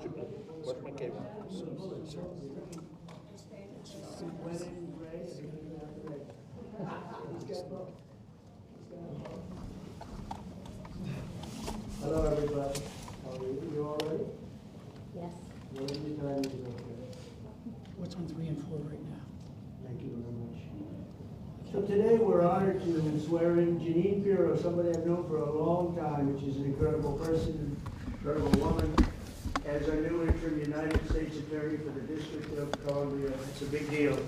What my cable? Hello, everybody. How are you? You all ready? Yes. Whatever you time is okay. What's on 3 and 4 right now? Thank you very much. So today we're honored to swear in Jeanine Pirro, somebody I've known for a long time, which is an incredible person, incredible woman, as our new interim United States Attorney for the District of Columbia. It's a big deal.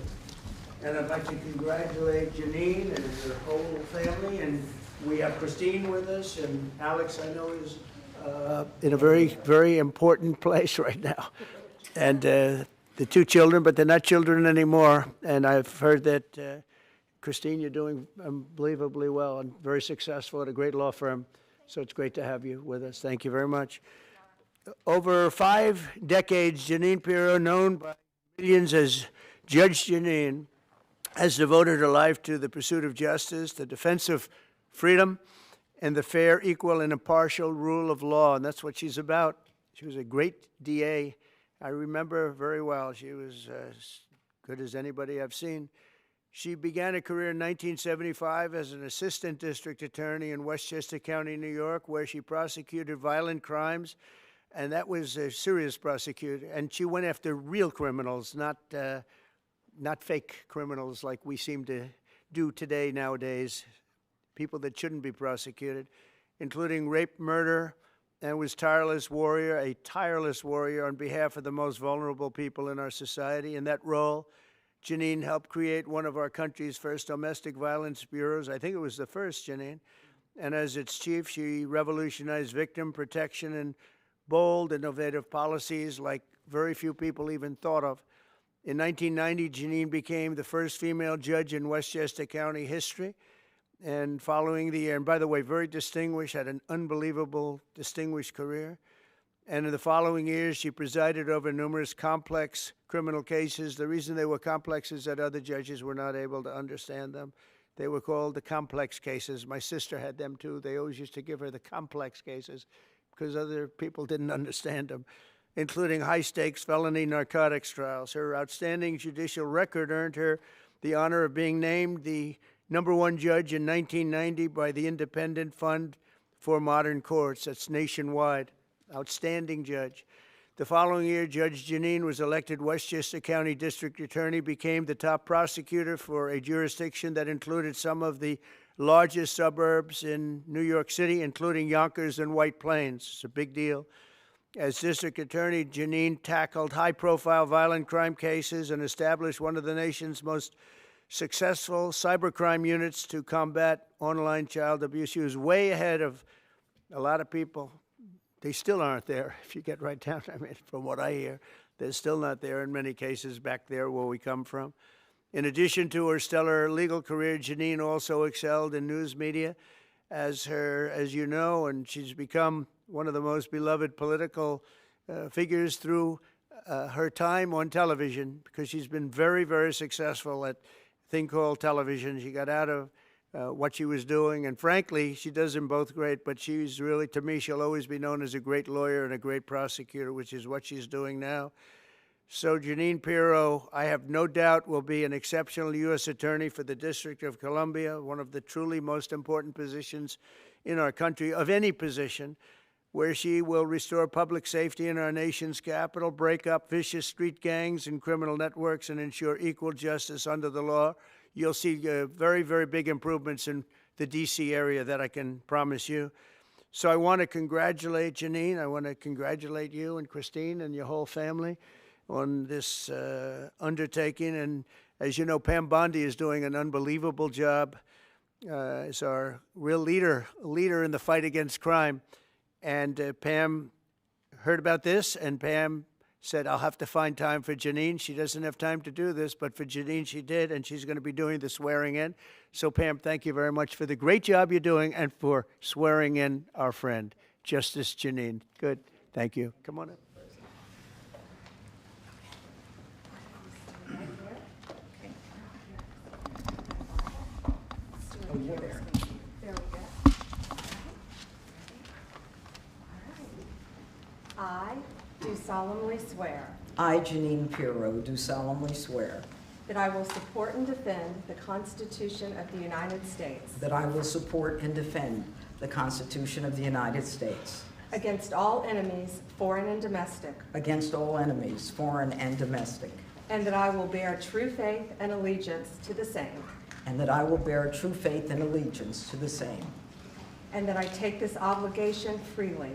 And I'd like to congratulate Janine and her whole family. And we have Christine with us, and Alex, I know, is in a very, very important place right now. And the 2 children, but they're not children anymore. And I've heard that, Christine, you're doing unbelievably well and very successful at a great law firm. So it's great to have you with us. Thank you very much. Over 5 decades, Jeanine Pirro, known by millions as Judge Janine, has devoted her life to the pursuit of justice, the defense of freedom, and the fair, equal, and impartial rule of law. And that's what she's about. She was a great DA. I remember her very well. She was as good as anybody I've seen. She began a career in 1975 as an assistant district attorney in Westchester County, New York, where she prosecuted violent crimes, and that was a serious prosecution. And she went after real criminals, not fake criminals like we seem to do today nowadays, people that shouldn't be prosecuted, including rape, murder, and was a tireless warrior on behalf of the most vulnerable people in our society. In that role, Janine helped create one of our country's first domestic violence bureaus. I think it was the first, Janine. And as its chief, she revolutionized victim protection and bold, innovative policies like very few people even thought of. In 1990, Janine became the first female judge in Westchester County history. And following the year, and by the way, very distinguished, had an unbelievable distinguished career. And in the following years, she presided over numerous complex criminal cases. The reason they were complex is that other judges were not able to understand them. They were called the complex cases. My sister had them too. They always used to give her the complex cases because other people didn't understand them, including high-stakes felony narcotics trials. Her outstanding judicial record earned her the honor of being named the #1 judge in 1990 by the Independent Fund for Modern Courts. That's nationwide. Outstanding judge. The following year, Judge Janine was elected Westchester County District Attorney, became the top prosecutor for a jurisdiction that included some of the largest suburbs in New York City, including Yonkers and White Plains. It's a big deal. As District Attorney, Janine tackled high-profile violent crime cases and established one of the nation's most successful cybercrime units to combat online child abuse. She was way ahead of a lot of people. They still aren't there, if you get right down. I mean, from what I hear, they're still not there in many cases back there where we come from. In addition to her stellar legal career, Janine also excelled in news media as you know, and she's become one of the most beloved political figures through her time on television, because she's been very, very successful at a thing called television. She got out of what she was doing, and frankly, she does them both great, but she's really, to me, she'll always be known as a great lawyer and a great prosecutor, which is what she's doing now. So Jeanine Pirro, I have no doubt, will be an exceptional U.S. Attorney for the District of Columbia, one of the truly most important positions in our country, of any position, where she will restore public safety in our nation's capital, break up vicious street gangs and criminal networks, and ensure equal justice under the law. You'll see very, very big improvements in the D.C. area, that I can promise you. So I want to congratulate Janine. I want to congratulate you and Christine and your whole family on this undertaking. And as you know, Pam Bondi is doing an unbelievable job as our real leader in the fight against crime. And Pam heard about this, and Pam said, I'll have to find time for Janine. She doesn't have time to do this, but for Janine she did, and she's going to be doing the swearing in. So Pam, thank you very much for the great job you're doing and for swearing in our friend, Justice Janine. Good. Thank you. Come on up. There we go. I do solemnly swear I, Jeanine Pirro, do solemnly swear that I will support and defend the Constitution of the United States that I will support and defend the Constitution of the United States against all enemies, foreign and domestic, against all enemies, foreign and domestic, and that I will bear true faith and allegiance to the same, and that I will bear true faith and allegiance to the same, and that I take this obligation freely,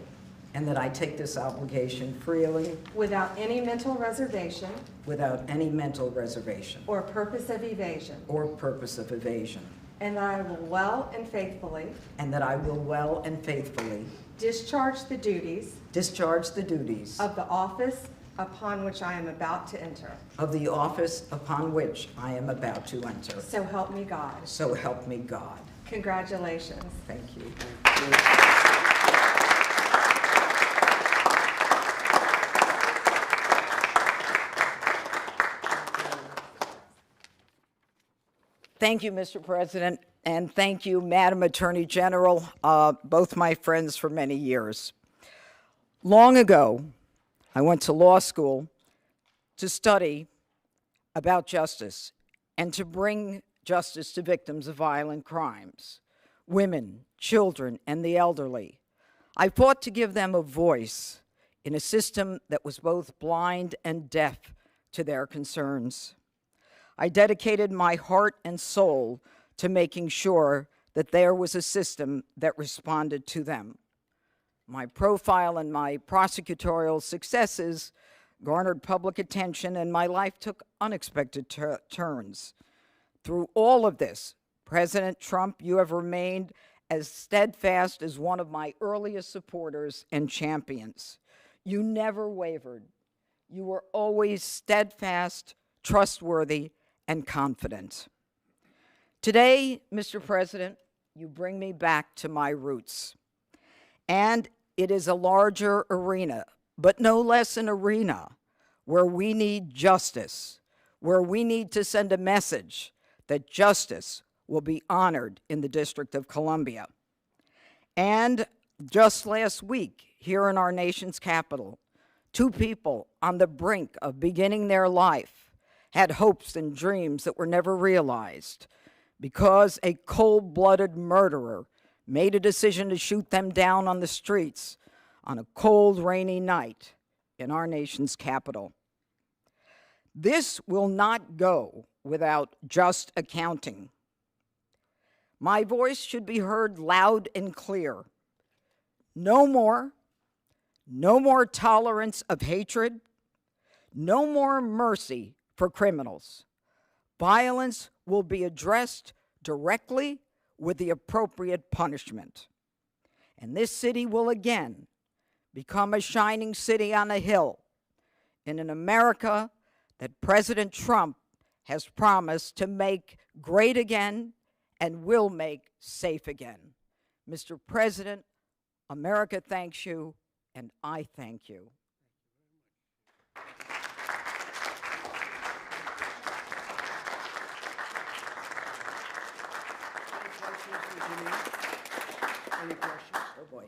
and that I take this obligation freely without any mental reservation without any mental reservation or purpose of evasion, or purpose of evasion, and that I will well and faithfully and that I will well and faithfully discharge the duties of of the office upon which I am about to enter. the office upon which I am about to enter. So help me God. So help me God. Congratulations. Thank you. Thank you, Mr. President, and thank you, Madam Attorney General, both my friends for many years. Long ago, I went to law school to study about justice and to bring justice to victims of violent crimes, women, children, and the elderly. I fought to give them a voice in a system that was both blind and deaf to their concerns. I dedicated my heart and soul to making sure that there was a system that responded to them. My profile and my prosecutorial successes garnered public attention, and my life took unexpected turns. Through all of this, President Trump, you have remained as steadfast as one of my earliest supporters and champions. You never wavered. You were always steadfast, trustworthy, and confident. Today, Mr. President, you bring me back to my roots. And it is a larger arena, but no less an arena where we need justice, where we need to send a message that justice will be honored in the District of Columbia. And just last week, here in our nation's capital, two people on the brink of beginning their life had hopes and dreams that were never realized because a cold-blooded murderer made a decision to shoot them down on the streets on a cold, rainy night in our nation's capital. This will not go without just accounting. My voice should be heard loud and clear. No more tolerance of hatred, no more mercy for criminals. Violence will be addressed directly with the appropriate punishment. And this city will again become a shining city on a hill in an America that President Trump has promised to make great again and will make safe again. Mr. President, America thanks you, and I thank you. Any questions? Oh, boy.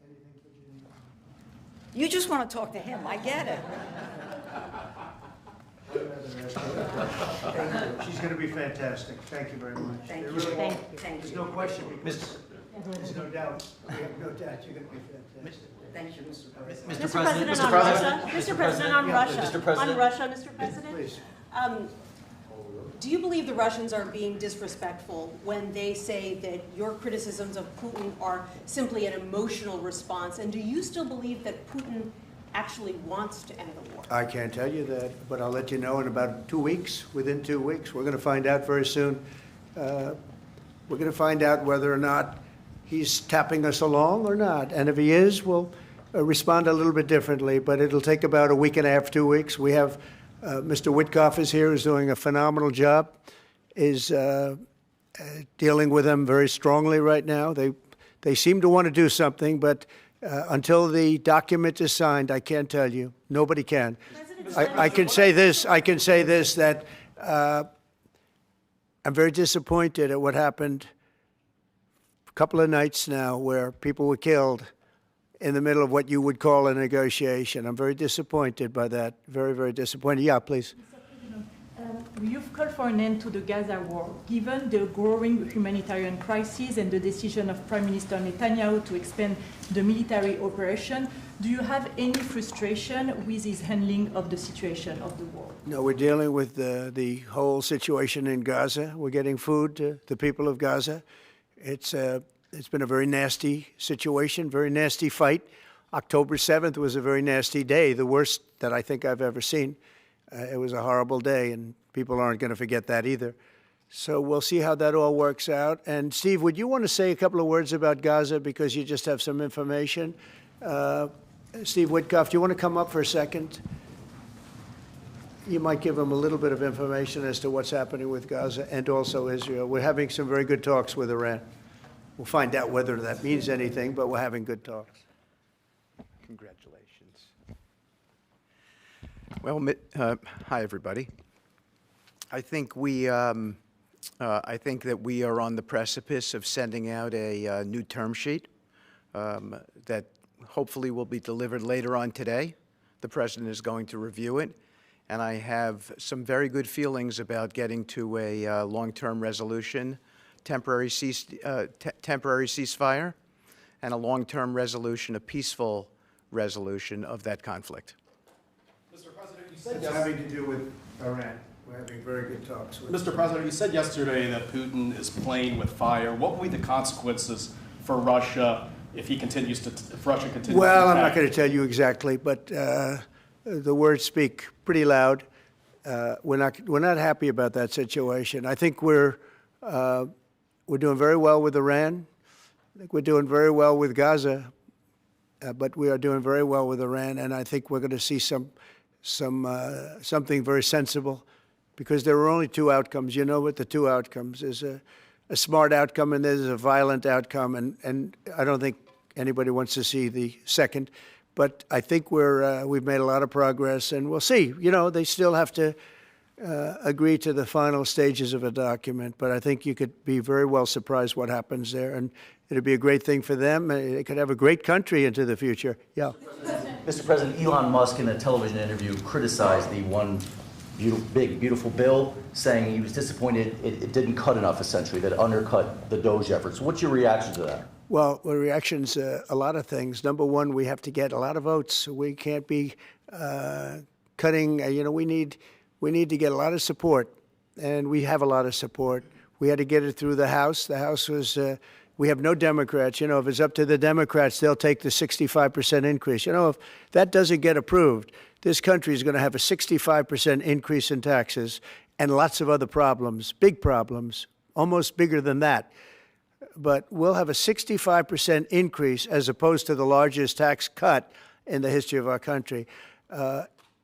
Anything for Janine? You just want to talk to him. I get it. She's going to be fantastic. Thank you very much. Thank There you. really Thank won't- you. Thank There's you. no question, because there's no doubt, we have no doubt you're going to be fantastic. Thank you, Mr. President. Mr. President, on Russia. Mr. President, on Yeah, Russia. Mr. President. On Russia, Mr. President. Please. Do you believe the Russians are being disrespectful when they say that your criticisms of Putin are simply an emotional response? And do you still believe that Putin actually wants to end the war? I can't tell you that, but I'll let you know in about 2 weeks. Within 2 weeks, we're going to find out very soon. We're going to find out whether or not he's tapping us along or not. And if he is, we'll respond a little bit differently, but it'll take about a week and a half, 2 weeks. We have Mr. Witkoff is here, who's doing a phenomenal job, is dealing with them very strongly right now. They seem to want to do something, but until the document is signed, I can't tell you. Nobody can. I can say this. I can say this, that I'm very disappointed at what happened a couple of nights now where people were killed in the middle of what you would call a negotiation. I'm very disappointed by that. Very, very disappointed. Yeah, please. You've called for an end to the Gaza war. Given the growing humanitarian crisis and the decision of Prime Minister Netanyahu to expand the military operation, do you have any frustration with his handling of the situation of the war? No, we're dealing with the whole situation in Gaza. We're getting food to the people of Gaza. It's been a very nasty situation, very nasty fight. October 7th was a very nasty day, the worst that I think I've ever seen. It was a horrible day, and people aren't going to forget that either. So we'll see how that all works out. And Steve, would you want to say a couple of words about Gaza because you just have some information? Steve Witkoff, do you want to come up for a second? You might give them a little bit of information as to what's happening with Gaza and also Israel. We're having some very good talks with Iran. We'll find out whether that means anything, but we're having good talks. Congratulations. Well, hi everybody. I think that we are on the precipice of sending out a new term sheet that hopefully will be delivered later on today. The President is going to review it, and I have some very good feelings about getting to a long-term resolution, temporary ceasefire, and a long-term resolution, a peaceful resolution of that conflict. Mr. President, you said It's yesterday. having to do with Iran. We're having very good talks with Mr. President, you said yesterday that Putin is playing with fire. What will be the consequences for Russia if Russia continues to Well, I'm attack? not going to tell you exactly, but the words speak pretty loud. We're not happy about that situation. I think we're doing very well with Iran. I think we're doing very well with Gaza, but we are doing very well with Iran, and I think we're going to see something very sensible, because there are only two outcomes. You know what the two outcomes is: a smart outcome and there's a violent outcome, and I don't think anybody wants to see the second. But I think we've made a lot of progress, and we'll see. You know, they still have to agree to the final stages of a document, but I think you could be very well surprised what happens there, and it'd be a great thing for them. They could have a great country into the future. Yeah. Mr. President, Elon Musk in a television interview criticized the one big, beautiful bill, saying he was disappointed it didn't cut enough, essentially, that it undercut the DOGE efforts. What's your reaction to that? Well, the reaction's a lot of things. Number one, we have to get a lot of votes. We can't be cutting. We need to get a lot of support, and we have a lot of support. We had to get it through the House. The House was. We have no Democrats. If it's up to the Democrats, they'll take the 65% increase. If that doesn't get approved, this country is going to have a 65% increase in taxes and lots of other problems, big problems, almost bigger than that. But we'll have a 65% increase as opposed to the largest tax cut in the history of our country.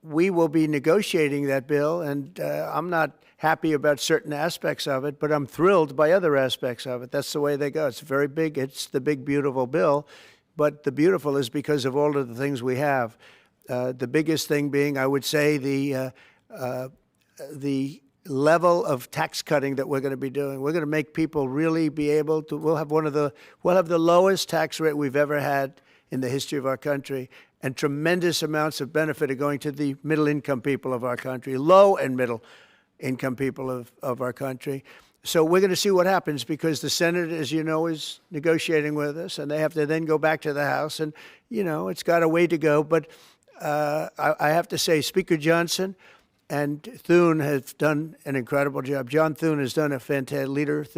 We will be negotiating that bill, and I'm not happy about certain aspects of it, but I'm thrilled by other aspects of it. That's the way they go. It's very big. It's the big, beautiful bill, but the beautiful is because of all of the things we have. The biggest thing being, I would say, the level of tax cutting that we're going to be doing. We're going to make people really be able to. We'll have the lowest tax rate we've ever had in the history of our country, and tremendous amounts of benefit are going to the middle-income people of our country, low and middle-income people of our country. So we're going to see what happens, because the Senate, as you know, is negotiating with us, and they have to then go back to the House, and, it's got a way to go. But I have to say, Speaker Johnson and Thune have done an incredible job. John Thune has done a fantastic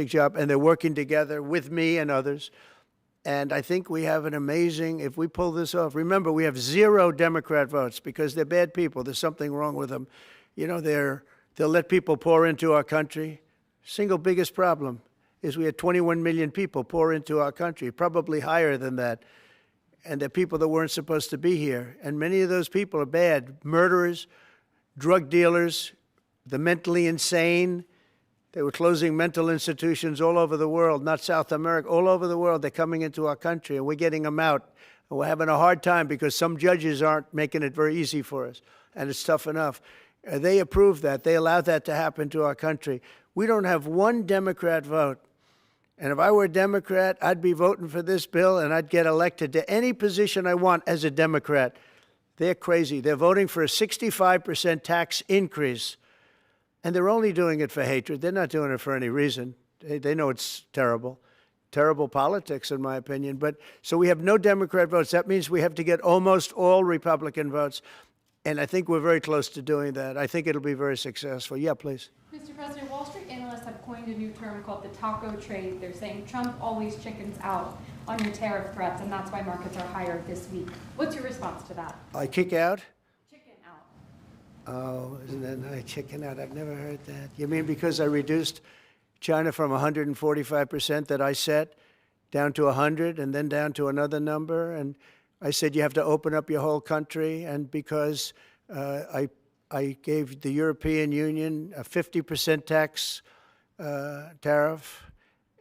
job, and they're working together with me and others. And I think we have an amazing, if we pull this off, remember, we have 0 Democrat votes because they're bad people. There's something wrong with them. They'll let people pour into our country. Single biggest problem is we had 21 million people pour into our country, probably higher than that. And they're people that weren't supposed to be here. And many of those people are bad. Murderers, drug dealers, the mentally insane. They were closing mental institutions all over the world, not South America, all over the world. They're coming into our country, and we're getting them out. And we're having a hard time because some judges aren't making it very easy for us, and it's tough enough. They approved that. They allowed that to happen to our country. We don't have one Democrat vote, And if I were a Democrat, I'd be voting for this bill and I'd get elected to any position I want as a Democrat. They're crazy. They're voting for a 65% tax increase. And they're only doing it for hatred. They're not doing it for any reason. They know it's terrible. Terrible politics, in my opinion. But so we have no Democrat votes. That means we have to get almost all Republican votes. And I think we're very close to doing that. I think it'll be very successful. Yeah, please. Mr. President, Wall Street analysts have coined a new term called the taco trade. They're saying Trump always chickens out on your tariff threats, and that's why markets are higher this week. What's your response to that? I kick out? Chicken out. Oh, isn't that nice? Chicken out. I've never heard that. You mean because I reduced China from 145% that I set down to 100 and then down to another number? And I said you have to open up your whole country, and because I gave the European Union a 50% tax tariff,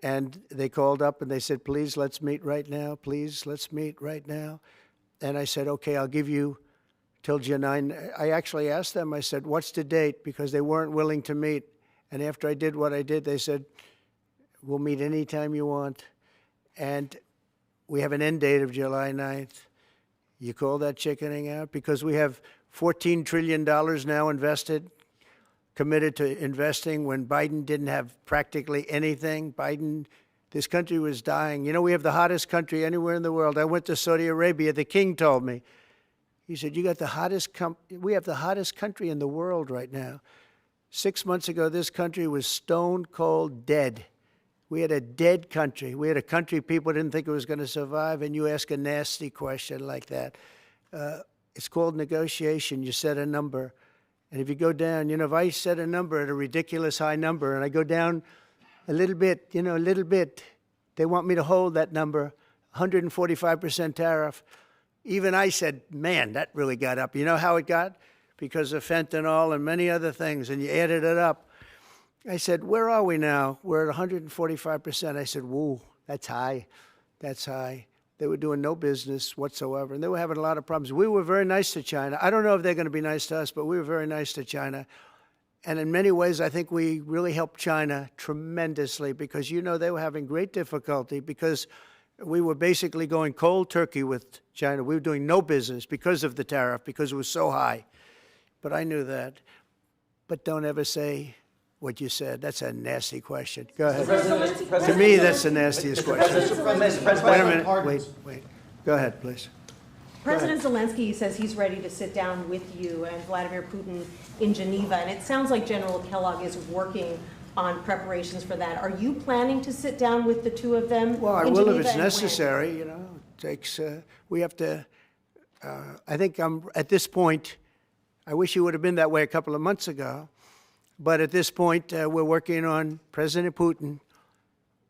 and they called up and they said, please, let's meet right now. Please, let's meet right now. And I said, okay, I'll give you till Janine. I actually asked them, I said, what's the date? Because they weren't willing to meet. And after I did what I did, they said, we'll meet anytime you want. And we have an end date of July 9th. You call that chickening out? Because we have $14 trillion now invested, committed to investing when Biden didn't have practically anything. This country was dying. You know, we have the hottest country anywhere in the world. I went to Saudi Arabia. The king told me. He said, we have the hottest country in the world right now. 6 months ago, this country was stone cold dead. We had a dead country. We had a country people didn't think it was going to survive, and you ask a nasty question like that. It's called negotiation. You set a number. And if you go down, if I set a number at a ridiculous high number and I go down a little bit, a little bit, they want me to hold that number, 145% tariff. Even I said, man, that really got up. You know how it got? Because of fentanyl and many other things, and you added it up. I said, where are we now? We're at 145%. I said, whoa, that's high. That's high. They were doing no business whatsoever, and they were having a lot of problems. We were very nice to China. I don't know if they're going to be nice to us, but we were very nice to China. And in many ways, I think we really helped China tremendously because, they were having great difficulty because we were basically going cold turkey with China. We were doing no business because of the tariff, because it was so high. But I knew that. But don't ever say what you said. That's a nasty question. Go ahead. To me, that's the nastiest question. Wait a minute. Wait. Go ahead, please. President Zelensky says he's ready to sit down with you and Vladimir Putin in Geneva, and it sounds like General Kellogg is working on preparations for that. Are you planning to sit down with the two of them? Well, I will if it's necessary. We have to. I think at this point. I wish it would have been that way a couple of months ago. But at this point, we're working on President Putin,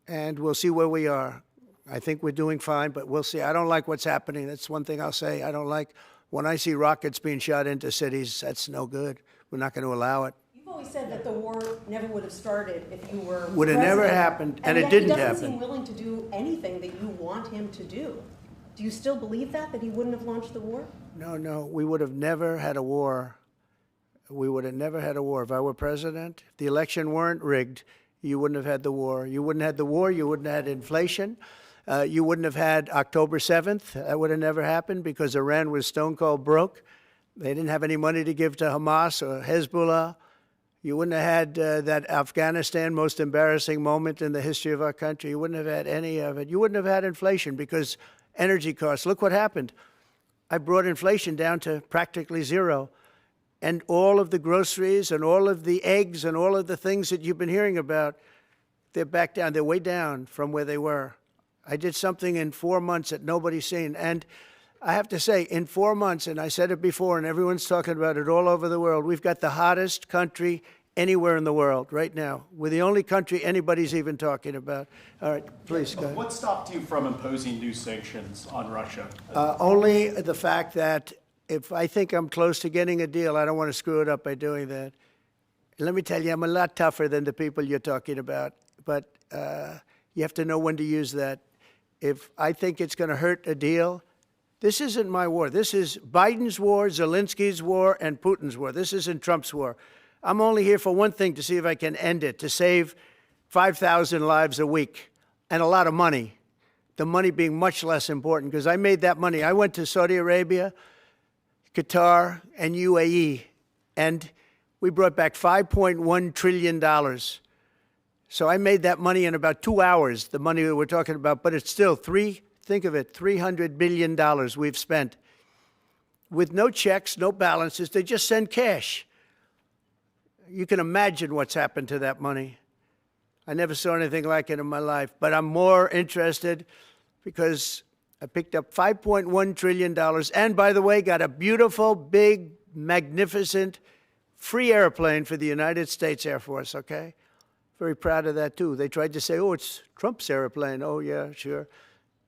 and we'll see where we are. I think we're doing fine, but we'll see. I don't like what's happening. That's one thing I'll say. I don't like when I see rockets being shot into cities. That's no good. We're not going to allow it. You've always said that the war never would have started if you were Would have never happened, and it didn't happen. He doesn't seem willing to do anything that you want him to do. Do you still believe that he wouldn't have launched the war? No. We would have never had a war. We would have never had a war. If I were president, if the election weren't rigged, you wouldn't have had the war. You wouldn't have had the war. You wouldn't have had inflation. You wouldn't have had October 7th. That would have never happened because Iran was stone cold broke. They didn't have any money to give to Hamas or Hezbollah. You wouldn't have had that Afghanistan most embarrassing moment in the history of our country. You wouldn't have had any of it. You wouldn't have had inflation because energy costs. Look what happened. I brought inflation down to practically zero. And all of the groceries and all of the eggs and all of the things that you've been hearing about, they're back down. They're way down from where they were. I did something in 4 months that nobody's seen. And I have to say, in 4 months, and I said it before, and everyone's talking about it all over the world, we've got the hottest country anywhere in the world right now. We're the only country anybody's even talking about. All right, please go ahead. What stopped you from imposing new sanctions on Russia? Only the fact that if I think I'm close to getting a deal, I don't want to screw it up by doing that. Let me tell you, I'm a lot tougher than the people you're talking about, but you have to know when to use that. If I think it's going to hurt a deal, this isn't my war. This is Biden's war, Zelensky's war, and Putin's war. This isn't Trump's war. I'm only here for one thing, to see if I can end it, to save 5,000 lives a week. and a lot of money. The money being much less important, because I made that money. I went to Saudi Arabia, Qatar, and UAE, and we brought back $5.1 trillion. So I made that money in about 2 hours, the money that we're talking about, but it's still think of it, $300 billion we've spent with no checks, no balances. They just send cash. You can imagine what's happened to that money. I never saw anything like it in my life, but I'm more interested because I picked up $5.1 trillion and, by the way, got a beautiful, big, magnificent, free airplane for the United States Air Force, okay? Very proud of that, too. They tried to say, oh, it's Trump's airplane. Oh, yeah, sure.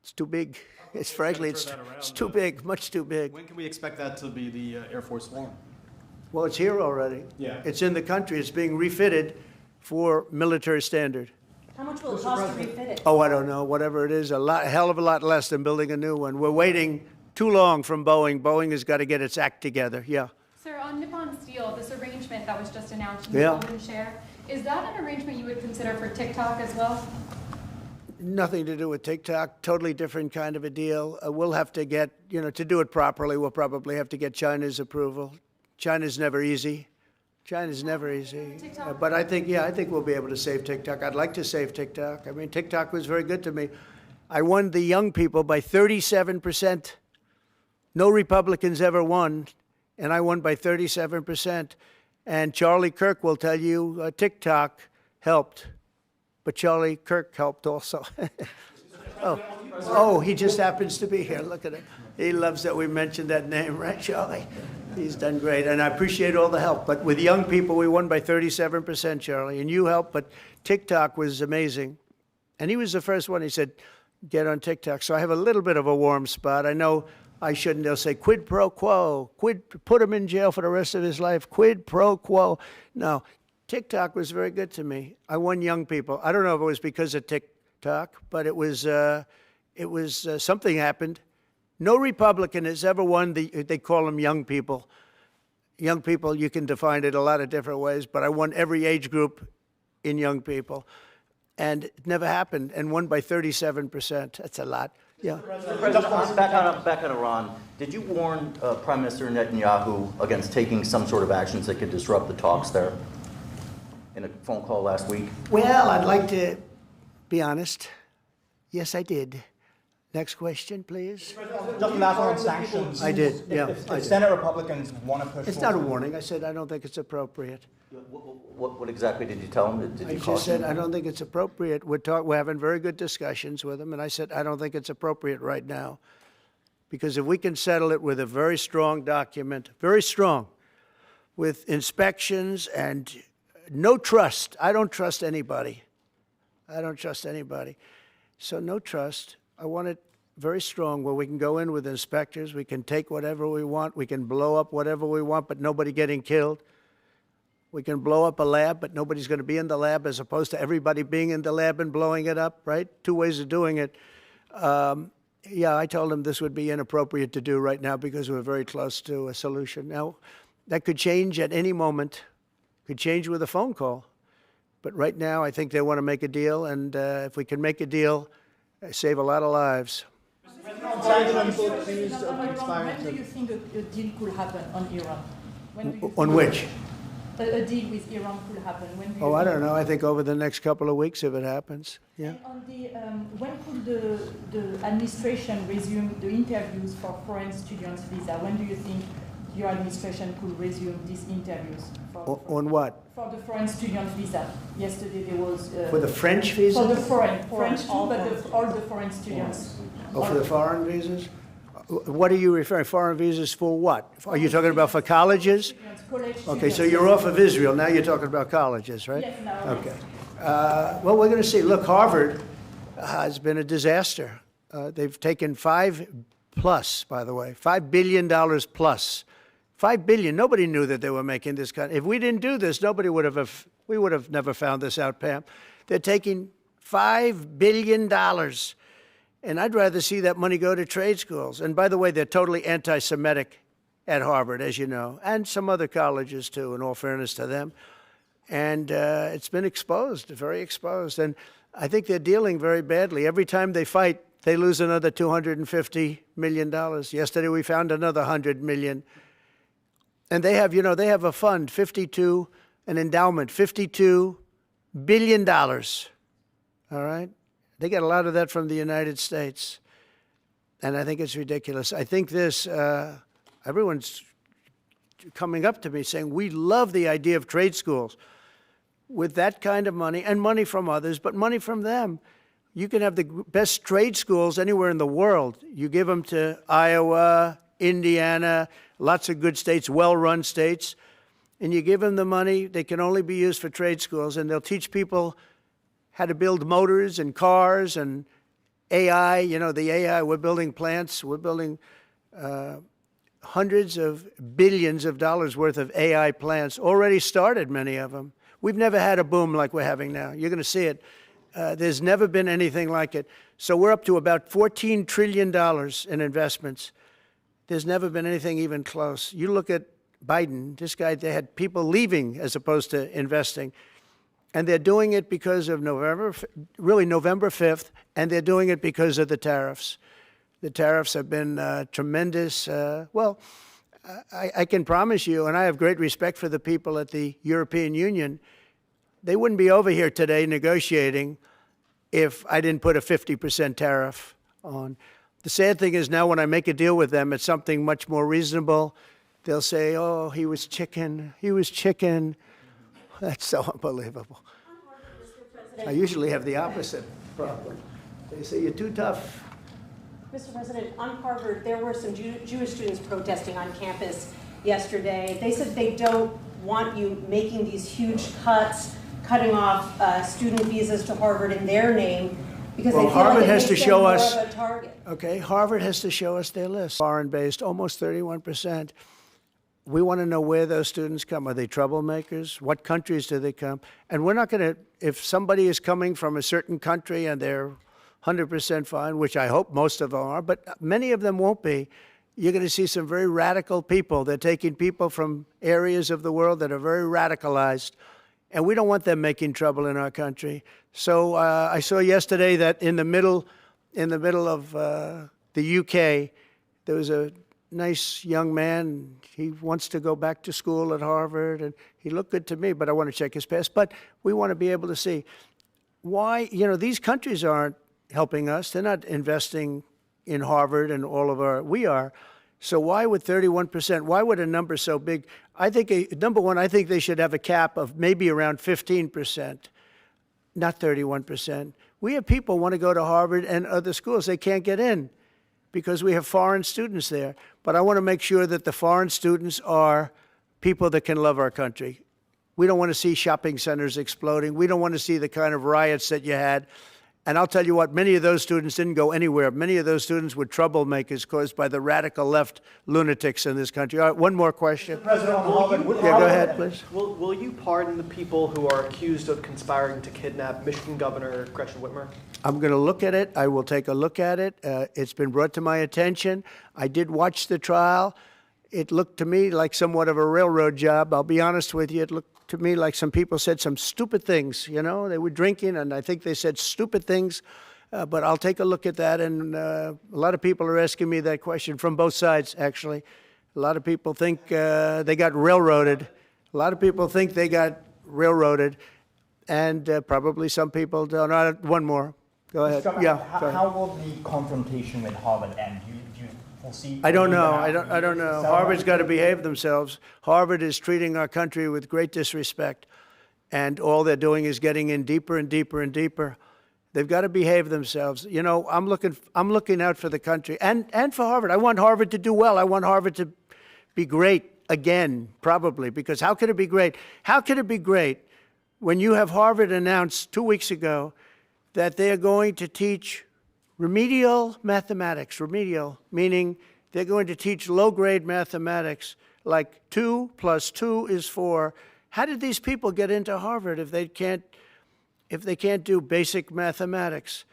It's too big. It's frankly, it's too big, much too big. When can we expect that to be the Air Force One? Well, it's here already. Yeah. It's in the country. It's being refitted for military standard. How much will it cost to refit it? Oh, I don't know. Whatever it is, a hell of a lot less than building a new one. We're waiting too long from Boeing. Boeing has got to get its act together. Yeah. Sir, on Nippon Steel, this arrangement that was just announced in the Yeah. golden share, is that an arrangement you would consider for TikTok as well? Nothing to do with TikTok. Totally different kind of a deal. We'll have to get, to do it properly, we'll probably have to get China's approval. China's never easy. China's never easy. But I think we'll be able to save TikTok. I'd like to save TikTok. I mean, TikTok was very good to me. I won the young people by 37%. No Republicans ever won, and I won by 37%. And Charlie Kirk will tell you TikTok helped, but Charlie Kirk helped also. Oh, he just happens to be here. Look at him. He loves that we mentioned that name, right, Charlie? He's done great, and I appreciate all the help. But with young people, we won by 37%, Charlie, and you helped, but TikTok was amazing. And he was the first one. He said, get on TikTok. So I have a little bit of a warm spot. I know I shouldn't. They'll say, quid pro quo, put him in jail for the rest of his life, quid pro quo. No, TikTok was very good to me. I won young people. I don't know if it was because of TikTok, but it was something happened. No Republican has ever won they call them young people. Young people, you can define it a lot of different ways, but I won every age group in young people. And it never happened, and won by 37%. That's a lot. Yeah. Back on Iran, did you warn Prime Minister Netanyahu against taking some sort of actions that could disrupt the talks there in a phone call last week? Well, I'd like to be honest. Yes, I did. Next question, please. Just last on sanctions. I did, yeah. If Senate Republicans want to push It's not a warning. I said I don't think it's appropriate. What exactly did you tell him? Did I you just caution said him? I don't think it's appropriate. We're having very good discussions with him, and I said I don't think it's appropriate right now. Because if we can settle it with a very strong document, very strong, with inspections and no trust. I don't trust anybody. I don't trust anybody. So no trust. I want it very strong where we can go in with inspectors. We can take whatever we want. We can blow up whatever we want, but nobody getting killed. We can blow up a lab, but nobody's going to be in the lab, as opposed to everybody being in the lab and blowing it up, right? Two ways of doing it. Yeah, I told him this would be inappropriate to do right now because we're very close to a solution. Now, that could change at any moment. Could change with a phone call. But right now, I think they want to make a deal, and if we can make a deal, save a lot of lives. When do you think a deal could happen on Iran? On which? A deal with Iran could happen. When do you Oh, I think? don't know. I think over the next couple of weeks, if it happens. Yeah. And on the, when could the administration resume the interviews for foreign students' visa? When do you think your administration could resume these interviews? On what? For the foreign student visa. Yesterday there was... For the French visa? For the French too, but all the foreign students. Oh, for the foreign visas? What are you referring? Foreign visas for what? Are you talking about for colleges? College Okay, so students. you're off of Israel. Now you're talking about colleges, right? Yes, now. Okay. Well, we're going to see. Look, Harvard has been a disaster. They've taken $5 plus, by the way, $5 billion plus. $5 billion. Nobody knew that they were making this kind. If we didn't do this, we would have never found this out, Pam. They're taking $5 billion. And I'd rather see that money go to trade schools. And by the way, they're totally anti-Semitic at Harvard, as you know, and some other colleges too, in all fairness to them. And it's been exposed, very exposed. And I think they're dealing very badly. Every time they fight, they lose another $250 million. Yesterday we found another 100 million. And they have, they have a fund, an endowment, $52 billion. All right? They get a lot of that from the United States. And I think it's ridiculous. I think everyone's coming up to me saying, we love the idea of trade schools. With that kind of money, and money from others, but money from them, you can have the best trade schools anywhere in the world. You give them to Iowa, Indiana, lots of good states, well-run states, and you give them the money, they can only be used for trade schools, and they'll teach people how to build motors and cars and AI, the AI, we're building plants, we're building hundreds of billions of dollars worth of AI plants, already started, many of them. We've never had a boom like we're having now. You're going to see it. There's never been anything like it. So we're up to about $14 trillion in investments. There's never been anything even close. You look at Biden, this guy, they had people leaving as opposed to investing. And they're doing it because of November 5th, and they're doing it because of the tariffs. The tariffs have been tremendous. I can promise you, and I have great respect for the people at the European Union, they wouldn't be over here today negotiating if I didn't put a 50% tariff on. The sad thing is now when I make a deal with them, it's something much more reasonable. They'll say, oh, he was chicken. That's so unbelievable. I usually have the opposite problem. They say, you're too tough. Mr. President, on Harvard, there were some Jewish students protesting on campus yesterday. They said they don't want you making these huge cuts, cutting off student visas to Harvard in their name, because they feel Harvard like it has makes to show them us, more of a target. Okay, Harvard has to show us their list. Foreign-based, almost 31%. We want to know where those students come. Are they troublemakers? What countries do they come? And we're not going to, if somebody is coming from a certain country and they're 100% fine, which I hope most of them are, but many of them won't be, you're going to see some very radical people. They're taking people from areas of the world that are very radicalized, and we don't want them making trouble in our country. So I saw yesterday that in the middle of the UK, there was a nice young man. He wants to go back to school at Harvard, and he looked good to me, but I want to check his past. But we want to be able to see why, these countries aren't helping us. They're not investing in Harvard and all of we are. So why would 31%, why would a number so big? I think, number one, I think they should have a cap of maybe around 15%, not 31%. We have people want to go to Harvard and other schools. They can't get in because we have foreign students there. But I want to make sure that the foreign students are people that can love our country. We don't want to see shopping centers exploding. We don't want to see the kind of riots that you had. And I'll tell you what, many of those students didn't go anywhere. Many of those students were troublemakers caused by the radical left lunatics in this country. All right, one more question. President, Yeah, go ahead, please. Will you pardon the people who are accused of conspiring to kidnap Michigan Governor Gretchen Whitmer? I'm going to look at it. I will take a look at it. It's been brought to my attention. I did watch the trial. It looked to me like somewhat of a railroad job. I'll be honest with you. It looked to me like some people said some stupid things. They were drinking, and I think they said stupid things. But I'll take a look at that. And a lot of people are asking me that question from both sides, actually. A lot of people think they got railroaded. And probably some people don't. One more. Go ahead. How will the confrontation with Harvard end? Do you foresee? I don't know. I don't know. Harvard's got to behave themselves. Harvard is treating our country with great disrespect, and all they're doing is getting in deeper and deeper and deeper. They've got to behave themselves. I'm looking out for the country and for Harvard. I want Harvard to do well. I want Harvard to be great again, probably, because how could it be great? How could it be great when you have Harvard announced 2 weeks ago that they are going to teach remedial mathematics, remedial, meaning they're going to teach low-grade mathematics, like 2 + 2 is 4. How did these people get into Harvard if they can't do basic mathematics?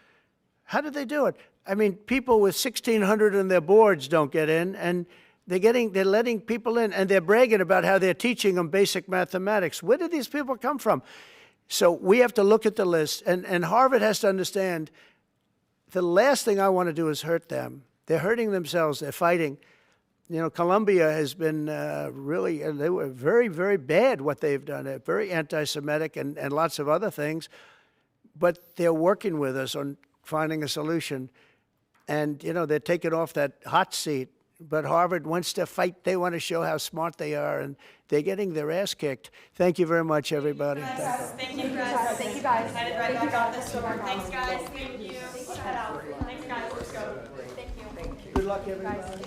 How did they do it? I mean, people with 1,600 on their boards don't get in, and they're letting people in, and they're bragging about how they're teaching them basic mathematics. Where did these people come from? So we have to look at the list, and Harvard has to understand the last thing I want to do is hurt them. They're hurting themselves. They're fighting. You know, Columbia has been really, they were very, very bad what they've done. They're very anti-Semitic and lots of other things. But they're working with us on finding a solution. And, you know, they're taking off that hot seat. But Harvard wants to fight. They want to show how smart they are. And they're getting their ass kicked. Thank you very much, everybody. Thank you, guys. Thank you, guys. Headed right back out this door. Thanks, guys. Thank you. Head out. Thanks, guys. Let's go. Thank you. Good luck, everybody.